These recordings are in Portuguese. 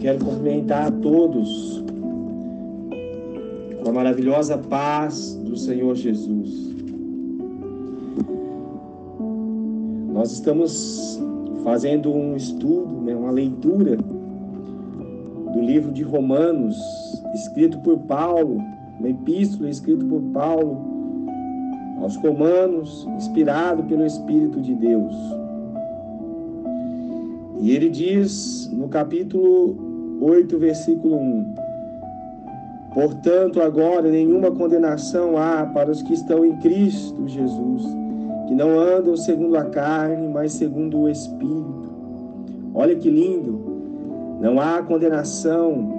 Quero cumprimentar a todos com a maravilhosa paz do Senhor Jesus. Nós estamos fazendo um estudo, uma leitura do livro de Romanos, escrito por Paulo, uma epístola escrita por Paulo aos Romanos, inspirado pelo Espírito de Deus. E ele diz no capítulo 8, versículo 1: Portanto, agora nenhuma condenação há para os que estão em Cristo Jesus, que não andam segundo a carne, mas segundo o Espírito. Olha que lindo! Não há condenação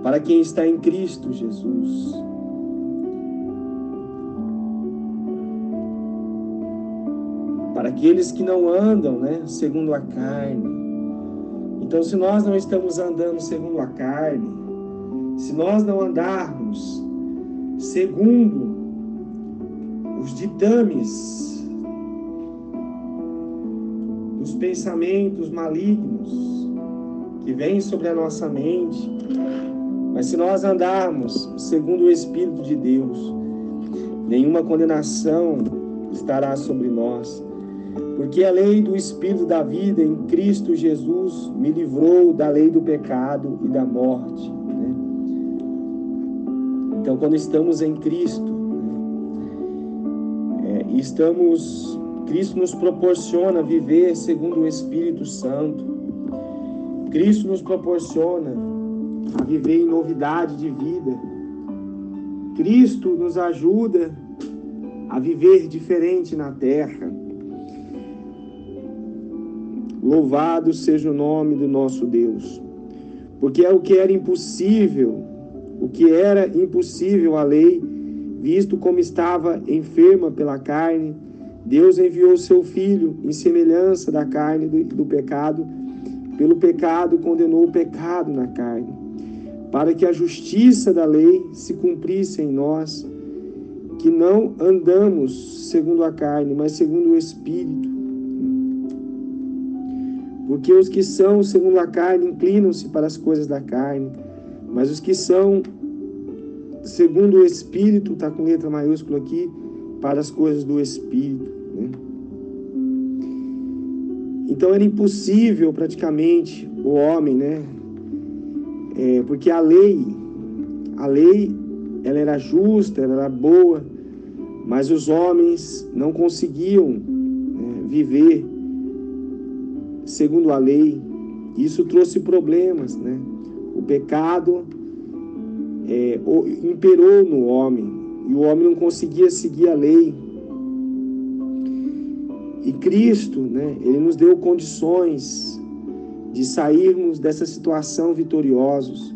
para quem está em Cristo Jesus. Para aqueles que não andam, segundo a carne. Então, se nós não estamos andando segundo a carne, se nós não andarmos segundo os ditames dos pensamentos malignos que vêm sobre a nossa mente, mas se nós andarmos segundo o Espírito de Deus, nenhuma condenação estará sobre nós. Porque a lei do Espírito da vida em Cristo Jesus me livrou da lei do pecado e da morte. Então, quando estamos em Cristo, Cristo nos proporciona viver segundo o Espírito Santo. Cristo nos proporciona a viver em novidade de vida. Cristo nos ajuda a viver diferente na terra. Louvado seja o nome do nosso Deus. Porque é o que era impossível à lei, visto como estava enferma pela carne, Deus enviou seu Filho em semelhança da carne do pecado. Pelo pecado condenou o pecado na carne, para que a justiça da lei se cumprisse em nós, que não andamos segundo a carne, mas segundo o Espírito. Porque os que são segundo a carne inclinam-se para as coisas da carne, mas os que são segundo o Espírito, está com letra maiúscula aqui, para as coisas do Espírito. Então era impossível praticamente o homem, porque a lei ela era justa, ela era boa, mas os homens não conseguiam viver segundo a lei. Isso trouxe problemas, O pecado imperou no homem, e o homem não conseguia seguir a lei. E Cristo, Ele nos deu condições de sairmos dessa situação vitoriosos,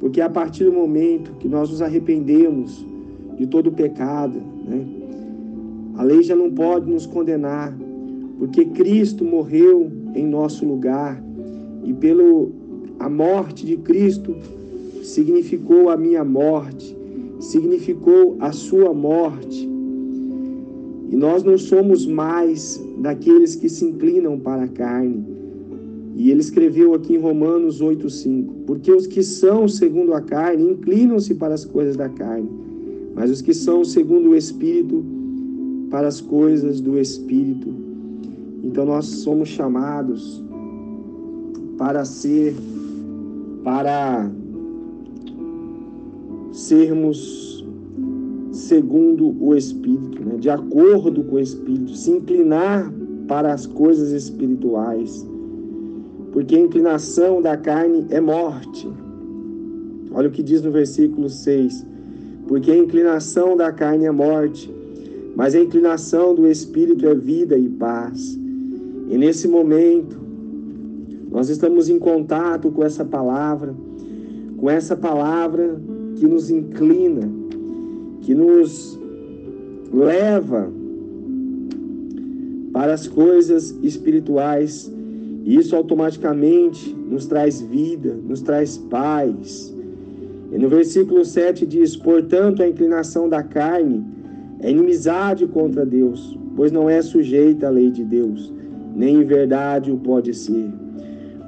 porque a partir do momento que nós nos arrependemos de todo o pecado, a lei já não pode nos condenar, porque Cristo morreu em nosso lugar, e a morte de Cristo significou a minha morte, significou a sua morte, e nós não somos mais daqueles que se inclinam para a carne. E ele escreveu aqui em Romanos 8,5: porque os que são segundo a carne inclinam-se para as coisas da carne, mas os que são segundo o Espírito, para as coisas do Espírito. Então nós somos chamados para sermos segundo o Espírito, de acordo com o Espírito, se inclinar para as coisas espirituais, porque a inclinação da carne é morte. Olha o que diz no versículo 6: porque a inclinação da carne é morte, mas a inclinação do Espírito é vida e paz. E nesse momento, nós estamos em contato com essa palavra que nos inclina, que nos leva para as coisas espirituais, e isso automaticamente nos traz vida, nos traz paz. E no versículo 7 diz: portanto, a inclinação da carne é inimizade contra Deus, pois não é sujeita à lei de Deus, nem em verdade o pode ser.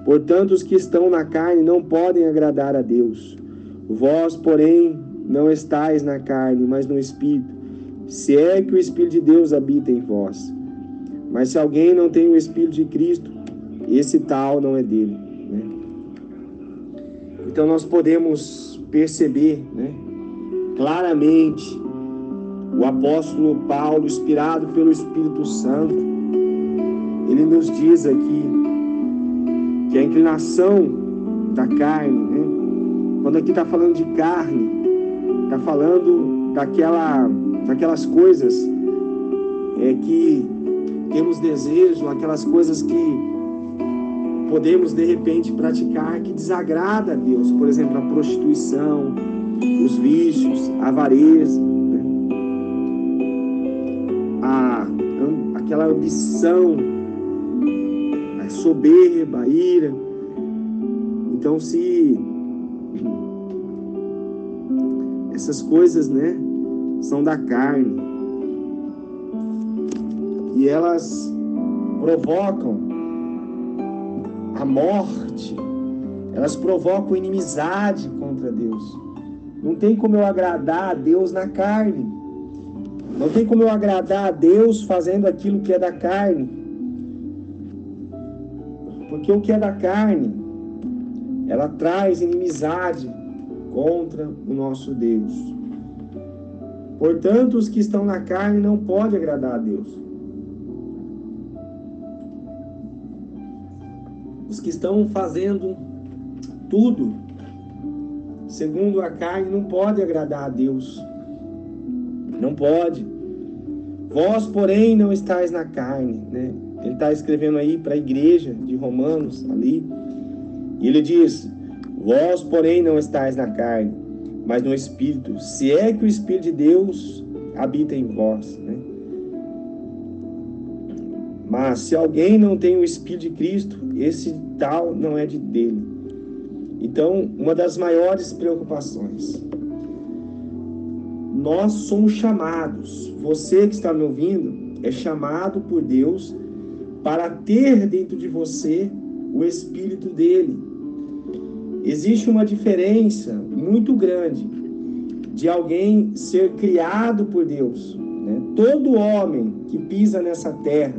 Portanto, os que estão na carne não podem agradar a Deus. Vós, porém, não estáis na carne, mas no Espírito, se é que o Espírito de Deus habita em vós. Mas se alguém não tem o Espírito de Cristo, esse tal não é dele, né? Então nós podemos perceber, né, claramente o apóstolo Paulo, inspirado pelo Espírito Santo, ele nos diz aqui que a inclinação da carne, né, quando aqui está falando de carne, está falando daquelas coisas que temos desejo, aquelas coisas que podemos de repente praticar que desagrada a Deus. Por exemplo, a prostituição, os vícios, a avareza, né? Aquela ambição, a soberba, a ira. Então, se essas coisas, né, são da carne e elas provocam a morte, elas provocam inimizade contra Deus. Não tem como eu agradar a Deus na carne. Não tem como eu agradar a Deus fazendo aquilo que é da carne. Porque o que é da carne, ela traz inimizade contra o nosso Deus. Portanto, os que estão na carne não podem agradar a Deus. Os que estão fazendo tudo segundo a carne não podem agradar a Deus. Não pode. Vós, porém, não estáis na carne, né? Ele está escrevendo aí para a igreja de Romanos, ali. E ele diz: vós, porém, não estáis na carne, mas no Espírito, se é que o Espírito de Deus habita em vós, né? Mas se alguém não tem o Espírito de Cristo, esse tal não é dele. Então, uma das maiores preocupações, nós somos chamados, você que está me ouvindo, é chamado por Deus para ter dentro de você o Espírito dele. Existe uma diferença muito grande de alguém ser criado por Deus, né? Todo homem que pisa nessa terra,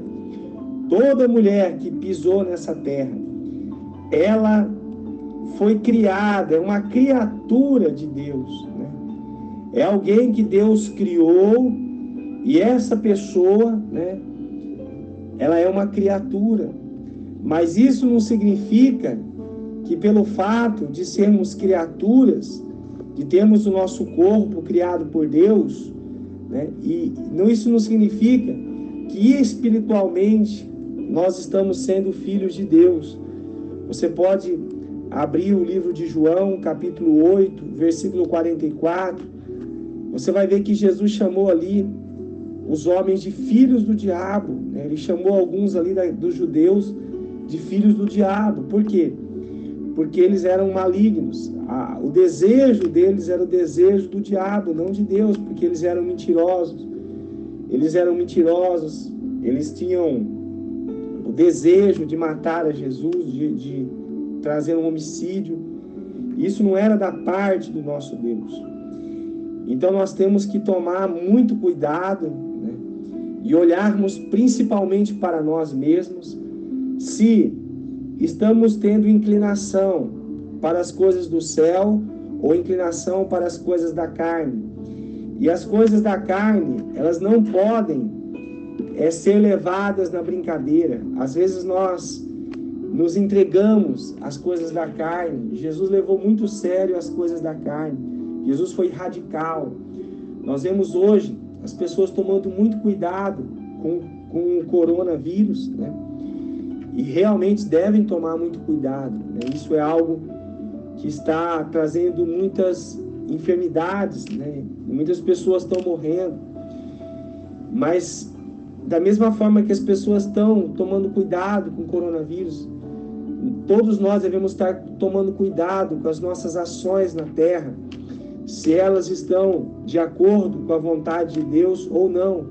toda mulher que pisou nessa terra, ela foi criada, é uma criatura de Deus, né? É alguém que Deus criou e essa pessoa, né, ela é uma criatura. Mas isso não significa que pelo fato de sermos criaturas, de termos o nosso corpo criado por Deus, né, isso não significa que espiritualmente nós estamos sendo filhos de Deus. Você pode abrir o livro de João, capítulo 8, versículo 44. Você vai ver que Jesus chamou ali os homens de filhos do diabo, né? Ele chamou alguns ali dos judeus de filhos do diabo. Por quê? Porque eles eram malignos. O desejo deles era o desejo do diabo, não de Deus, porque eles eram mentirosos. Eles tinham o desejo de matar a Jesus, de trazer um homicídio. Isso não era da parte do nosso Deus. Então nós temos que tomar muito cuidado, né, e olharmos principalmente para nós mesmos, se estamos tendo inclinação para as coisas do céu ou inclinação para as coisas da carne. E as coisas da carne, elas não podem ser levadas na brincadeira. Às vezes nós nos entregamos às coisas da carne. Jesus levou muito sério as coisas da carne. Jesus foi radical. Nós vemos hoje as pessoas tomando muito cuidado com o coronavírus, né? E realmente devem tomar muito cuidado, né? Isso é algo que está trazendo muitas enfermidades, né? E muitas pessoas estão morrendo. Mas da mesma forma que as pessoas estão tomando cuidado com o coronavírus, todos nós devemos estar tomando cuidado com as nossas ações na terra, se elas estão de acordo com a vontade de Deus ou não.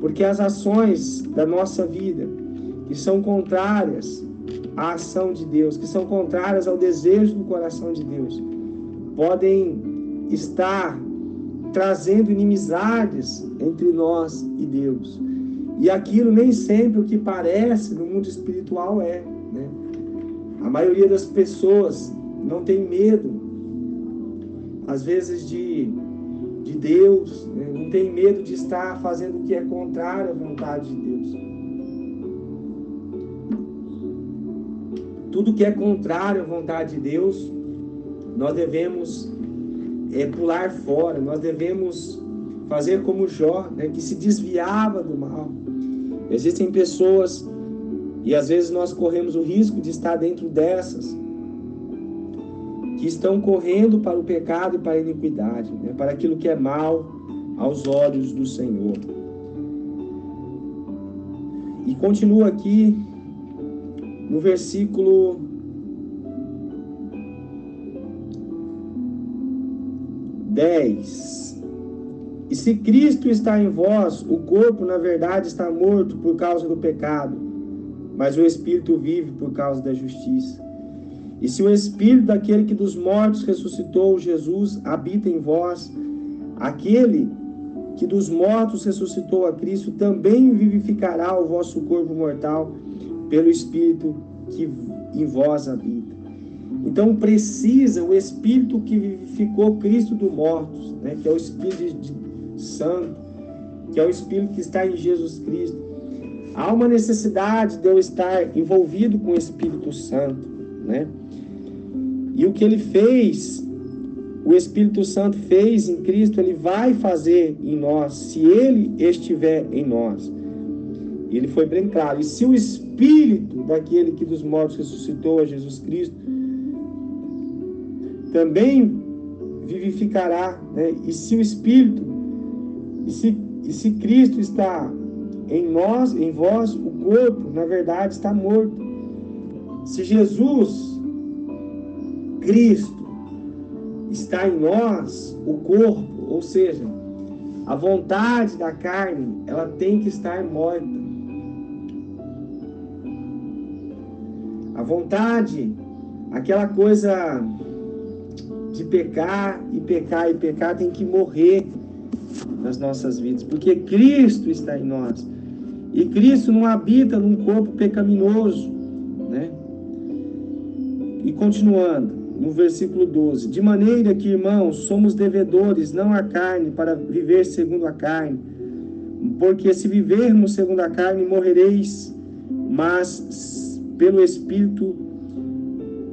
Porque as ações da nossa vida, que são contrárias à ação de Deus, que são contrárias ao desejo do coração de Deus, podem estar trazendo inimizades entre nós e Deus. E aquilo nem sempre o que parece no mundo espiritual é, né? A maioria das pessoas não tem medo, às vezes, de Deus, né? Não tem medo de estar fazendo o que é contrário à vontade de Deus. Tudo que é contrário à vontade de Deus, nós devemos pular fora, nós devemos fazer como Jó, né, que se desviava do mal. Existem pessoas, e às vezes nós corremos o risco de estar dentro dessas, que estão correndo para o pecado e para a iniquidade, né, para aquilo que é mal aos olhos do Senhor. E continua aqui no versículo 10. E se Cristo está em vós, o corpo na verdade está morto por causa do pecado, mas o Espírito vive por causa da justiça. E se o Espírito daquele que dos mortos ressuscitou Jesus habita em vós, aquele que dos mortos ressuscitou a Cristo também vivificará o vosso corpo mortal pelo Espírito que em vós habita. Então precisa o Espírito que vivificou Cristo dos mortos, né, que é o Espírito Santo, que é o Espírito que está em Jesus Cristo. Há uma necessidade de eu estar envolvido com o Espírito Santo, né? E o que ele fez, o Espírito Santo fez em Cristo, ele vai fazer em nós, se ele estiver em nós. Ele foi bem claro. E se o Espírito daquele que dos mortos ressuscitou a Jesus Cristo também vivificará, né? E se o Espírito, e se Cristo está em nós, em vós, o corpo, na verdade, está morto. Se Jesus, Cristo, está em nós, o corpo, ou seja, a vontade da carne, ela tem que estar morta. A vontade, aquela coisa de pecar e pecar e pecar, tem que morrer nas nossas vidas, porque Cristo está em nós. E Cristo não habita num corpo pecaminoso, né? E continuando, no versículo 12: de maneira que, irmãos, somos devedores, não à carne, para viver segundo a carne. Porque se vivermos segundo a carne, morrereis, mas pelo Espírito,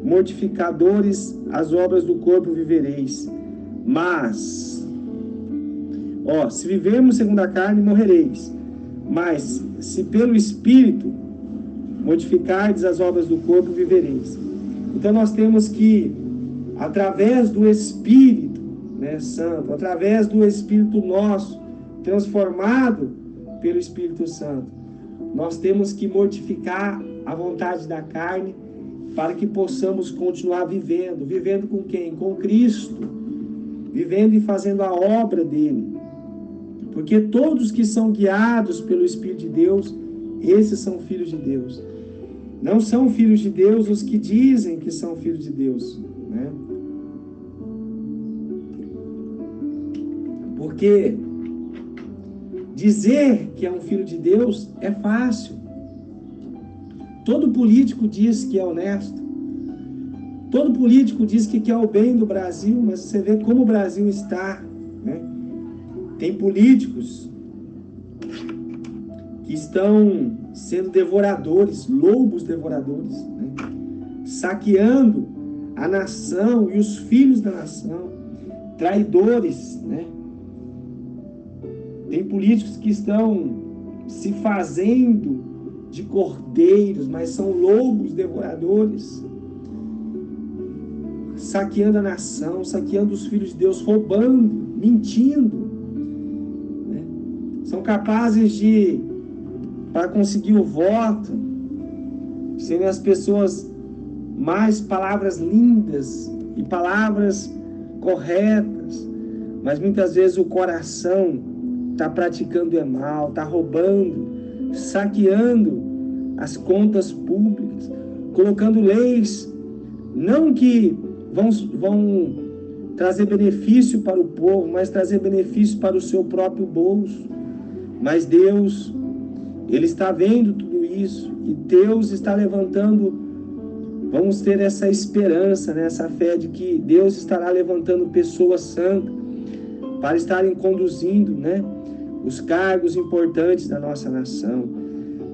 mortificadores as obras do corpo, vivereis. Mas, se vivermos segundo a carne, morrereis. Mas, se pelo Espírito mortificardes as obras do corpo, vivereis. Então, nós temos que, através do Espírito, né, Santo, através do Espírito nosso, transformado pelo Espírito Santo, nós temos que mortificar a vontade da carne para que possamos continuar vivendo. Vivendo com quem? Com Cristo. Vivendo e fazendo a obra dele. Porque todos que são guiados pelo Espírito de Deus, esses são filhos de Deus. Não são filhos de Deus os que dizem que são filhos de Deus, né? Porque dizer que é um filho de Deus é fácil. Todo político diz que é honesto. Todo político diz que quer o bem do Brasil, mas você vê como o Brasil está, né? Tem políticos que estão sendo devoradores, lobos devoradores, né? Saqueando a nação e os filhos da nação, traidores, né? Tem políticos que estão se fazendo de cordeiros, mas são lobos devoradores, saqueando a nação, saqueando os filhos de Deus, roubando, mentindo, né? São capazes de, para conseguir o voto, serem as pessoas mais palavras lindas e palavras corretas, mas muitas vezes o coração está praticando o mal, está roubando, saqueando as contas públicas, colocando leis, não que vão trazer benefício para o povo, mas trazer benefício para o seu próprio bolso. Mas Deus, Ele está vendo tudo isso, e Deus está levantando, vamos ter essa esperança, né? Essa fé de que Deus estará levantando pessoas santas para estarem conduzindo, né, os cargos importantes da nossa nação.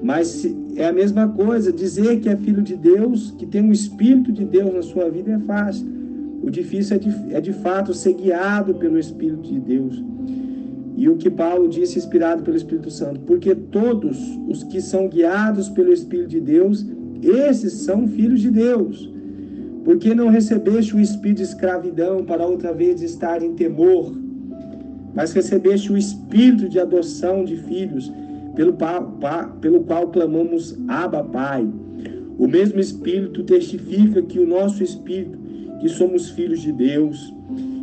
Mas é a mesma coisa, dizer que é filho de Deus, que tem um Espírito de Deus na sua vida é fácil. O difícil é de fato ser guiado pelo Espírito de Deus. E o que Paulo disse, inspirado pelo Espírito Santo, porque todos os que são guiados pelo Espírito de Deus, esses são filhos de Deus. Porque não recebeste o espírito de escravidão para outra vez estar em temor, mas recebeste o espírito de adoção de filhos, pelo qual clamamos Abba, Pai. O mesmo Espírito testifica que o nosso Espírito, que somos filhos de Deus.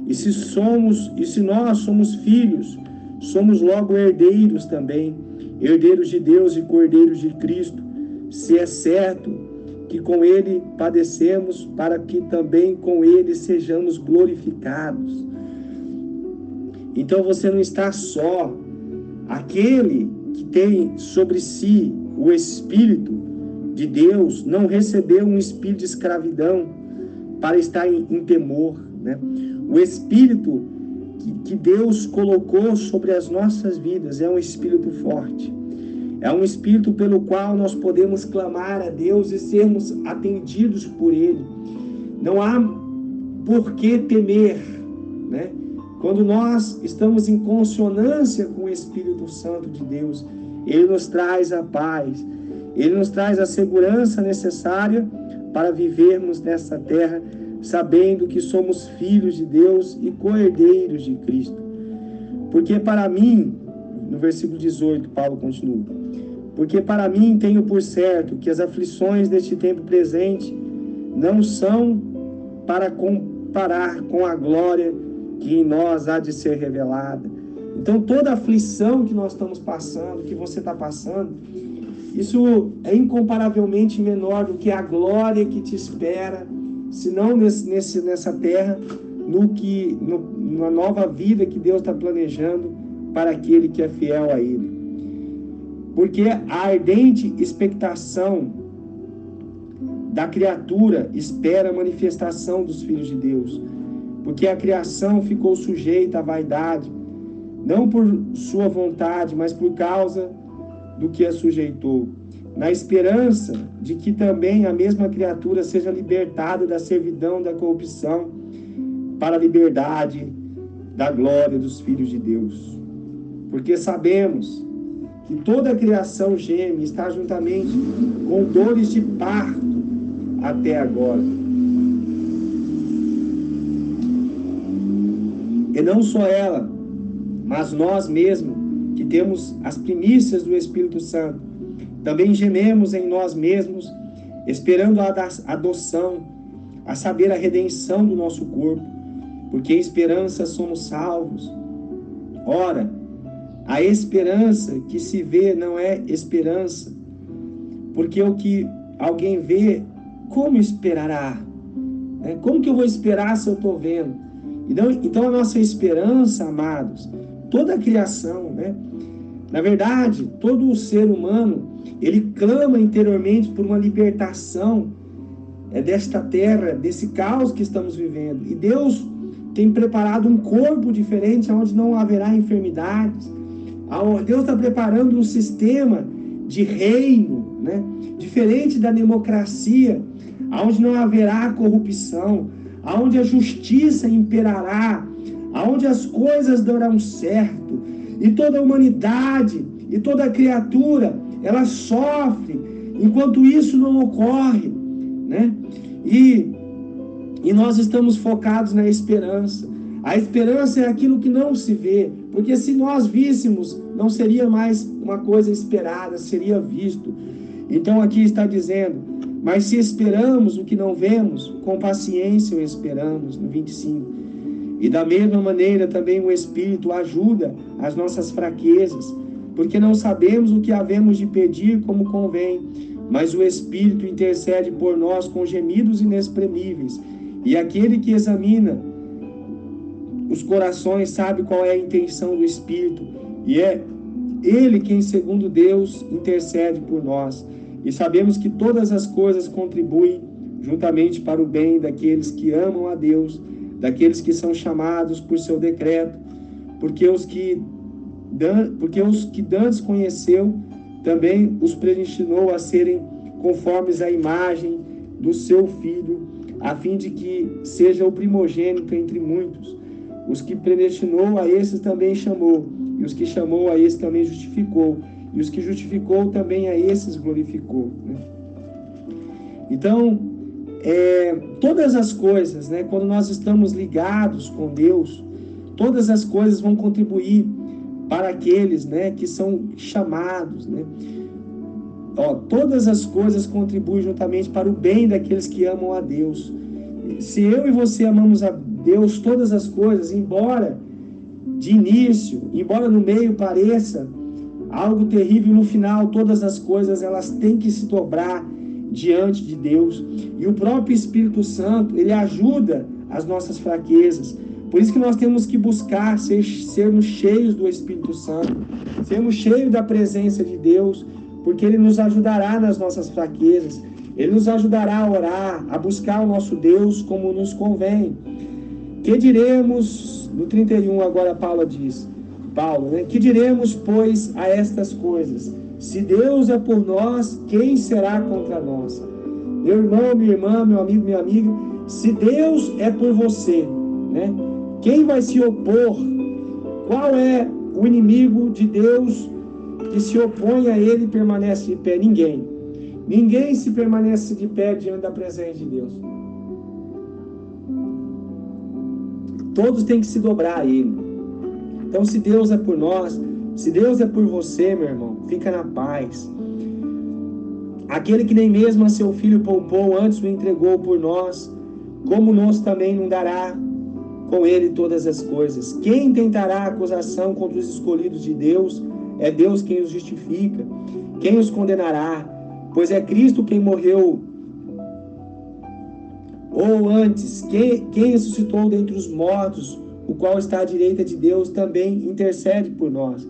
E se nós somos filhos, somos logo herdeiros também, herdeiros de Deus e co-herdeiros de Cristo, se é certo que com Ele padecemos, para que também com Ele sejamos glorificados. Então você não está só. Aquele que tem sobre si o Espírito de Deus não recebeu um espírito de escravidão para estar em temor, né? O Espírito que Deus colocou sobre as nossas vidas é um Espírito forte. É um Espírito pelo qual nós podemos clamar a Deus e sermos atendidos por Ele. Não há por que temer, né? Quando nós estamos em consonância com o Espírito Santo de Deus, Ele nos traz a paz, Ele nos traz a segurança necessária para vivermos nessa terra, sabendo que somos filhos de Deus e co-herdeiros de Cristo. Porque para mim, no versículo 18, Paulo continua, porque para mim tenho por certo que as aflições deste tempo presente não são para comparar com a glória que em nós há de ser revelada. Então toda aflição que nós estamos passando, que você está passando, isso é incomparavelmente menor do que a glória que te espera, se não nessa terra, na nova vida que Deus está planejando para aquele que é fiel a Ele. Porque a ardente expectação da criatura espera a manifestação dos filhos de Deus. Porque a criação ficou sujeita à vaidade, não por sua vontade, mas por causa do que a sujeitou, na esperança de que também a mesma criatura seja libertada da servidão da corrupção para a liberdade da glória dos filhos de Deus. Porque sabemos que toda a criação geme, está juntamente com dores de parto até agora. E não só ela, mas nós mesmos, que temos as primícias do Espírito Santo, também gememos em nós mesmos, esperando a adoção, a saber, a redenção do nosso corpo, porque em esperança somos salvos. Ora, a esperança que se vê não é esperança, porque o que alguém vê, como esperará? Como que eu vou esperar se eu estou vendo? Então a nossa esperança, amados, toda a criação, né? Na verdade, todo o ser humano, ele clama interiormente por uma libertação desta terra, desse caos que estamos vivendo. E Deus tem preparado um corpo diferente, onde não haverá enfermidades. Deus está preparando um sistema de reino, né? Diferente da democracia, onde não haverá corrupção, onde a justiça imperará, onde as coisas darão certo, e toda a humanidade e toda a criatura, ela sofre enquanto isso não ocorre, né? E nós estamos focados na esperança. A esperança é aquilo que não se vê, porque se nós víssemos, não seria mais uma coisa esperada, seria visto. Então aqui está dizendo, mas se esperamos o que não vemos, com paciência o esperamos, no 25. E da mesma maneira também o Espírito ajuda as nossas fraquezas, porque não sabemos o que havemos de pedir como convém, mas o Espírito intercede por nós com gemidos inexprimíveis. E aquele que examina os corações sabe qual é a intenção do Espírito, e é Ele quem, segundo Deus, intercede por nós. E sabemos que todas as coisas contribuem juntamente para o bem daqueles que amam a Deus, daqueles que são chamados por seu decreto, porque os que dantes conheceu, também os predestinou a serem conformes à imagem do seu Filho, a fim de que seja o primogênito entre muitos. Os que predestinou, a esses também chamou, e os que chamou, a esses também justificou, e os que justificou, também a esses glorificou. Então, todas as coisas, quando nós estamos ligados com Deus, todas as coisas vão contribuir para aqueles, que são chamados, todas as coisas contribuem juntamente para o bem daqueles que amam a Deus. Se eu e você amamos a Deus, todas as coisas, embora de início, embora no meio pareça algo terrível, no final todas as coisas elas têm que se dobrar diante de Deus. E o próprio Espírito Santo, ele ajuda as nossas fraquezas. Por isso que nós temos que buscar sermos cheios do Espírito Santo, sermos cheios da presença de Deus, porque Ele nos ajudará nas nossas fraquezas, Ele nos ajudará a orar, a buscar o nosso Deus como nos convém. Que diremos, no 31 agora Paulo diz, que diremos, pois, a estas coisas? Se Deus é por nós, quem será contra nós? Meu irmão, minha irmã, meu amigo, minha amiga, se Deus é por você, quem vai se opor? Qual é o inimigo de Deus que se opõe a Ele e permanece de pé? Ninguém. Ninguém se permanece de pé diante da presença de Deus. Todos têm que se dobrar a Ele. Então, se Deus é por nós, se Deus é por você, meu irmão, fica na paz. Aquele que nem mesmo a seu Filho poupou, antes o entregou por nós, como nós também não dará com Ele todas as coisas? Quem tentará acusação contra os escolhidos de Deus? É Deus quem os justifica. Quem os condenará? Pois é Cristo quem morreu. Ou antes, quem ressuscitou dentre os mortos, o qual está à direita de Deus, também intercede por nós.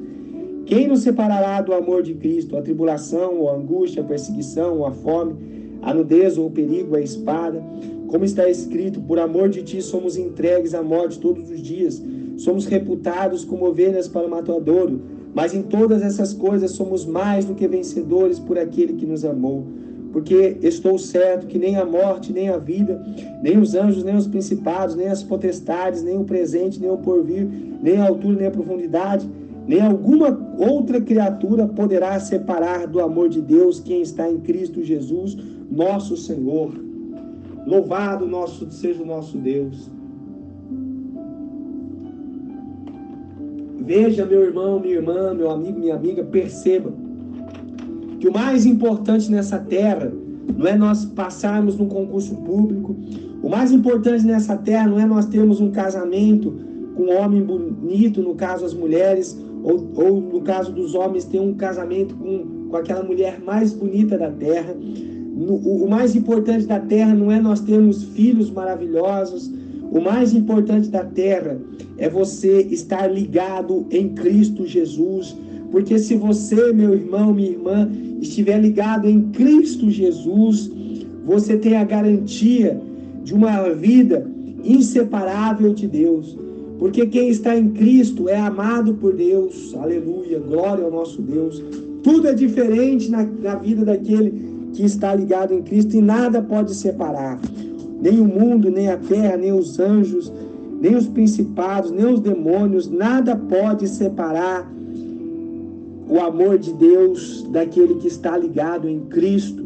Quem nos separará do amor de Cristo? A tribulação, ou a angústia, a perseguição, ou a fome, a nudez, ou o perigo, a espada? Como está escrito, por amor de ti somos entregues à morte todos os dias, somos reputados como ovelhas para o matadouro, mas em todas essas coisas somos mais do que vencedores por aquele que nos amou. Porque estou certo que nem a morte, nem a vida, nem os anjos, nem os principados, nem as potestades, nem o presente, nem o porvir, nem a altura, nem a profundidade, nem alguma outra criatura poderá separar do amor de Deus, quem está em Cristo Jesus, nosso Senhor. Louvado seja o nosso Deus. Veja, meu irmão, minha irmã, meu amigo, minha amiga, perceba que o mais importante nessa terra não é nós passarmos num concurso público, o mais importante nessa terra não é nós termos um casamento com um homem bonito, no caso as mulheres, ou no caso dos homens ter um casamento com aquela mulher mais bonita da terra. O mais importante da terra não é nós termos filhos maravilhosos. O mais importante da terra é você estar ligado em Cristo Jesus. Porque se você, meu irmão, minha irmã, estiver ligado em Cristo Jesus, você tem a garantia de uma vida inseparável de Deus. Porque quem está em Cristo é amado por Deus. Aleluia, glória ao nosso Deus. Tudo é diferente na vida daquele que está ligado em Cristo e nada pode separar. Nem o mundo, nem a terra, nem os anjos, nem os principados, nem os demônios, nada pode separar o amor de Deus daquele que está ligado em Cristo.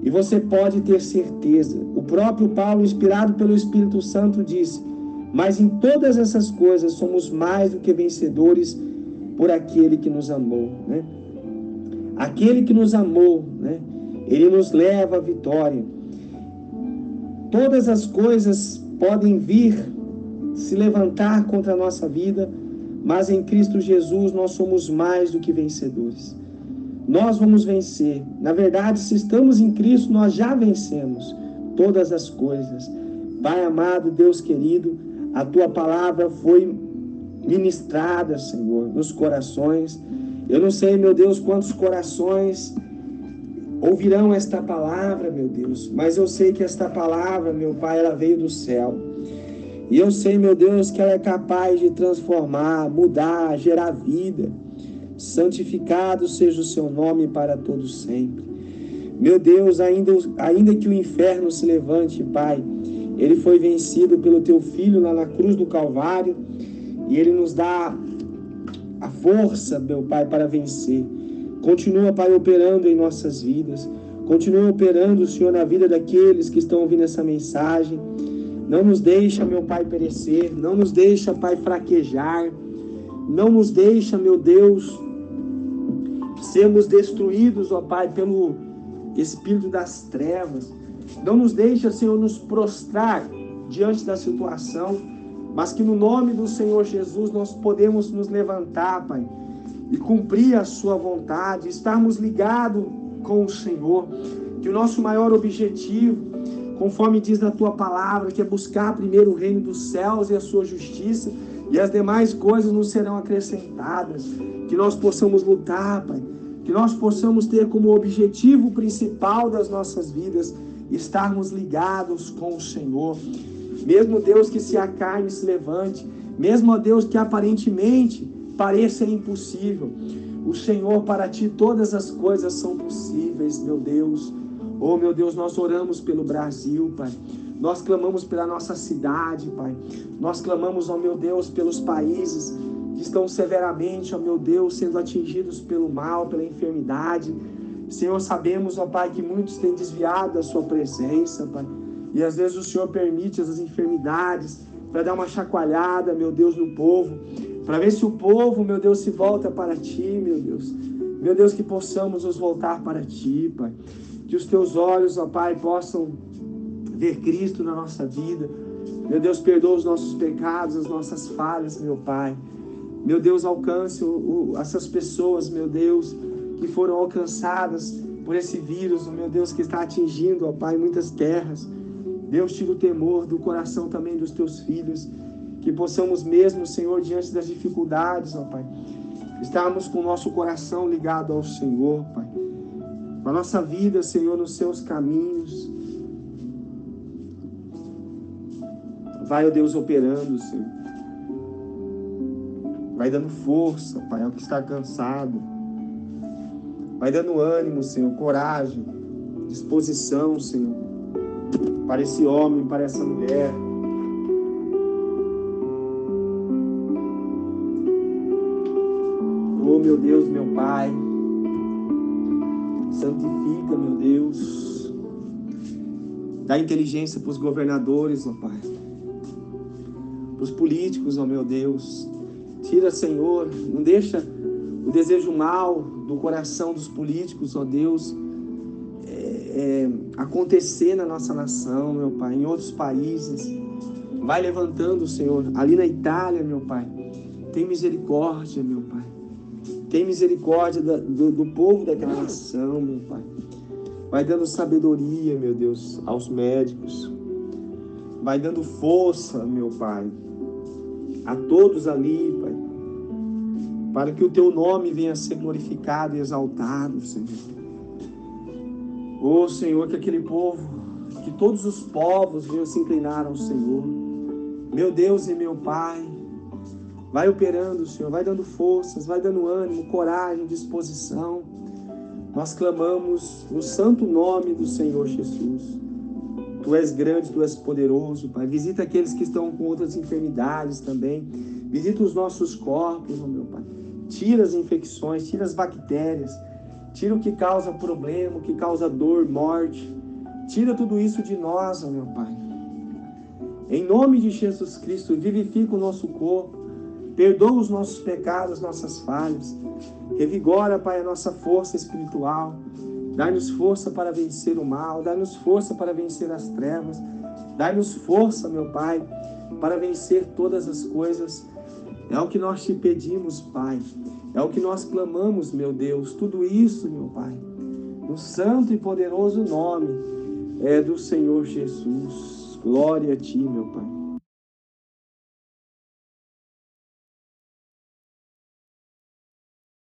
E você pode ter certeza. O próprio Paulo, inspirado pelo Espírito Santo, disse: mas em todas essas coisas somos mais do que vencedores por aquele que nos amou. Aquele que nos amou, ele nos leva à vitória. Todas as coisas podem vir se levantar contra a nossa vida, mas em Cristo Jesus nós somos mais do que vencedores. nós vamos vencer. Na verdade, se estamos em Cristo, nós já vencemos todas as coisas. Pai amado, Deus querido, a Tua palavra foi ministrada, Senhor, nos corações. Eu não sei, meu Deus, quantos corações ouvirão esta palavra, meu Deus, mas eu sei que esta palavra, meu Pai, ela veio do céu. E eu sei, meu Deus, que ela é capaz de transformar, mudar, gerar vida. Santificado seja o Seu nome para todos sempre. Meu Deus, ainda que o inferno se levante, Pai, ele foi vencido pelo Teu Filho lá na cruz do Calvário, e Ele nos dá a força, meu Pai, para vencer. Continua, Pai, operando em nossas vidas. Continua operando, Senhor, na vida daqueles que estão ouvindo essa mensagem. Não nos deixa, meu Pai, perecer. Não nos deixa, Pai, fraquejar. Não nos deixa, meu Deus, sermos destruídos, ó Pai, pelo espírito das trevas. Não nos deixa, Senhor, nos prostrar diante da situação, mas que no nome do Senhor Jesus nós podemos nos levantar, Pai, e cumprir a Sua vontade, estarmos ligados com o Senhor, que o nosso maior objetivo, conforme diz na Tua palavra, que é buscar primeiro o reino dos céus e a Sua justiça, e as demais coisas nos serão acrescentadas. Que nós possamos lutar, Pai, que nós possamos ter como objetivo principal das nossas vidas estarmos ligados com o Senhor. Mesmo, Deus, que se a carne se levante, mesmo, ó Deus, que aparentemente pareça impossível, o Senhor, para Ti todas as coisas são possíveis, meu Deus. Oh, meu Deus, nós oramos pelo Brasil, Pai. Nós clamamos pela nossa cidade, Pai. Nós clamamos, ó meu Deus, pelos países que estão severamente, ó meu Deus, sendo atingidos pelo mal, pela enfermidade. Senhor, sabemos, ó Pai, que muitos têm desviado da Sua presença, Pai. E às vezes o Senhor permite essas enfermidades para dar uma chacoalhada, meu Deus, no povo, para ver se o povo, meu Deus, se volta para Ti, meu Deus. Meu Deus, que possamos nos voltar para Ti, Pai. Que os Teus olhos, ó Pai, possam ver Cristo na nossa vida. Meu Deus, perdoa os nossos pecados, as nossas falhas, meu Pai. Meu Deus, alcance essas pessoas, meu Deus, que foram alcançadas por esse vírus, meu Deus, que está atingindo, ó Pai, muitas terras. Deus, tira o temor do coração também dos Teus filhos, que possamos mesmo, Senhor, diante das dificuldades, ó Pai, estarmos com o nosso coração ligado ao Senhor, Pai. Com a nossa vida, Senhor, nos Seus caminhos. Vai, ó Deus, operando, Senhor. Vai dando força, Pai, ao que está cansado. Vai dando ânimo, Senhor, coragem, disposição, Senhor, para esse homem, para essa mulher. Oh, meu Deus, meu Pai, santifica, meu Deus. Dá inteligência para os governadores, ó Pai. Para os políticos, ó meu Deus. Tira, Senhor, não deixa o desejo mal do coração dos políticos, ó Deus, acontecer na nossa nação, meu Pai, em outros países. Vai levantando, Senhor, ali na Itália, meu Pai. Tem misericórdia, meu Pai. Tem misericórdia do povo daquela nação, meu Pai. Vai dando sabedoria, meu Deus, aos médicos. Vai dando força, meu Pai, a todos ali, Pai, para que o Teu nome venha a ser glorificado e exaltado, Senhor. Oh, Senhor, que aquele povo, que todos os povos venham se inclinar ao Senhor. Meu Deus e meu Pai, vai operando, Senhor, vai dando forças, vai dando ânimo, coragem, disposição. Nós clamamos no santo nome do Senhor Jesus. Tu és grande, Tu és poderoso, Pai. Visita aqueles que estão com outras enfermidades também. Visita os nossos corpos, oh meu Pai. Tira as infecções, tira as bactérias. Tira o que causa problema, o que causa dor, morte. Tira tudo isso de nós, oh meu Pai. Em nome de Jesus Cristo, vivifica o nosso corpo. Perdoa os nossos pecados, nossas falhas. Revigora, Pai, a nossa força espiritual. Dá-nos força para vencer o mal. Dá-nos força para vencer as trevas. Dá-nos força, meu Pai, para vencer todas as coisas. É o que nós Te pedimos, Pai. É o que nós clamamos, meu Deus, tudo isso, meu Pai, no santo e poderoso nome do Senhor Jesus. Glória a Ti, meu Pai.